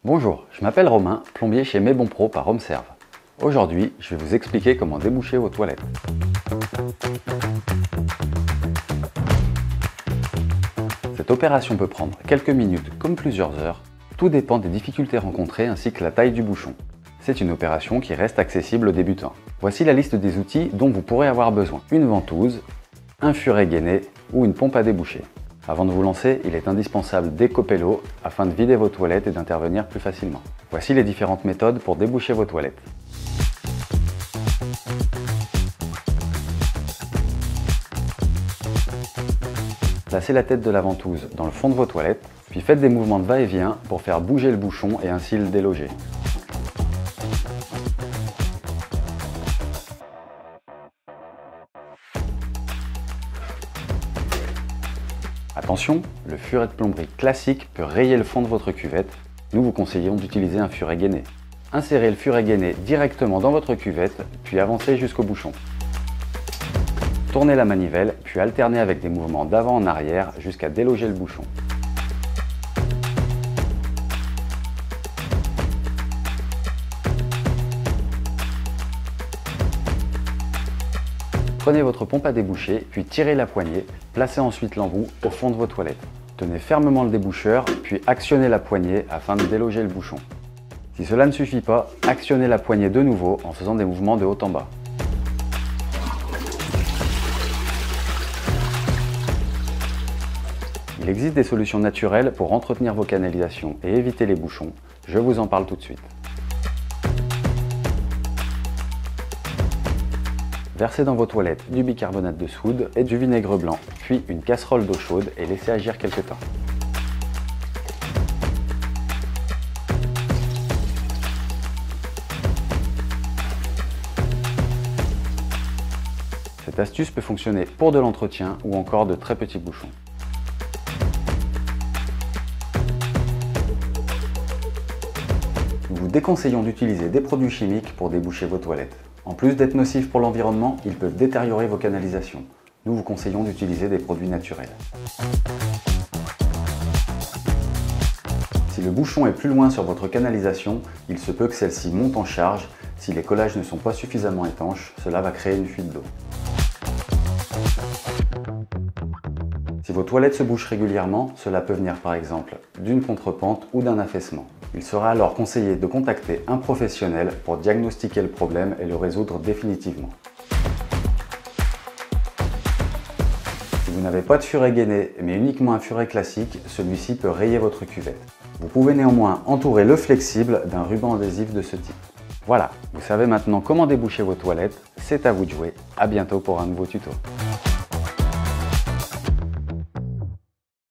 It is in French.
Bonjour, je m'appelle Romain, plombier chez Mes Bons Pro par HomeServe. Aujourd'hui, je vais vous expliquer comment déboucher vos toilettes. Cette opération peut prendre quelques minutes comme plusieurs heures. Tout dépend des difficultés rencontrées ainsi que la taille du bouchon. C'est une opération qui reste accessible aux débutants. Voici la liste des outils dont vous pourrez avoir besoin. Une ventouse, un furet gainé ou une pompe à déboucher. Avant de vous lancer, il est indispensable d'écoper l'eau afin de vider vos toilettes et d'intervenir plus facilement. Voici les différentes méthodes pour déboucher vos toilettes. Placez la tête de la ventouse dans le fond de vos toilettes, puis faites des mouvements de va-et-vient pour faire bouger le bouchon et ainsi le déloger. Attention, le furet de plomberie classique peut rayer le fond de votre cuvette. Nous vous conseillons d'utiliser un furet gainé. Insérez le furet gainé directement dans votre cuvette, puis avancez jusqu'au bouchon. Tournez la manivelle, puis alternez avec des mouvements d'avant en arrière jusqu'à déloger le bouchon. Prenez votre pompe à déboucher, puis tirez la poignée, placez ensuite l'embout au fond de vos toilettes. Tenez fermement le déboucheur, puis actionnez la poignée afin de déloger le bouchon. Si cela ne suffit pas, actionnez la poignée de nouveau en faisant des mouvements de haut en bas. Il existe des solutions naturelles pour entretenir vos canalisations et éviter les bouchons. Je vous en parle tout de suite. Versez dans vos toilettes du bicarbonate de soude et du vinaigre blanc, puis une casserole d'eau chaude et laissez agir quelques temps. Cette astuce peut fonctionner pour de l'entretien ou encore de très petits bouchons. Nous vous déconseillons d'utiliser des produits chimiques pour déboucher vos toilettes. En plus d'être nocifs pour l'environnement, ils peuvent détériorer vos canalisations. Nous vous conseillons d'utiliser des produits naturels. Si le bouchon est plus loin sur votre canalisation, il se peut que celle-ci monte en charge. Si les collages ne sont pas suffisamment étanches, cela va créer une fuite d'eau. Si vos toilettes se bouchent régulièrement, cela peut venir par exemple d'une contrepente ou d'un affaissement. Il sera alors conseillé de contacter un professionnel pour diagnostiquer le problème et le résoudre définitivement. Si vous n'avez pas de furet gainé, mais uniquement un furet classique, celui-ci peut rayer votre cuvette. Vous pouvez néanmoins entourer le flexible d'un ruban adhésif de ce type. Voilà, vous savez maintenant comment déboucher vos toilettes, c'est à vous de jouer. À bientôt pour un nouveau tuto.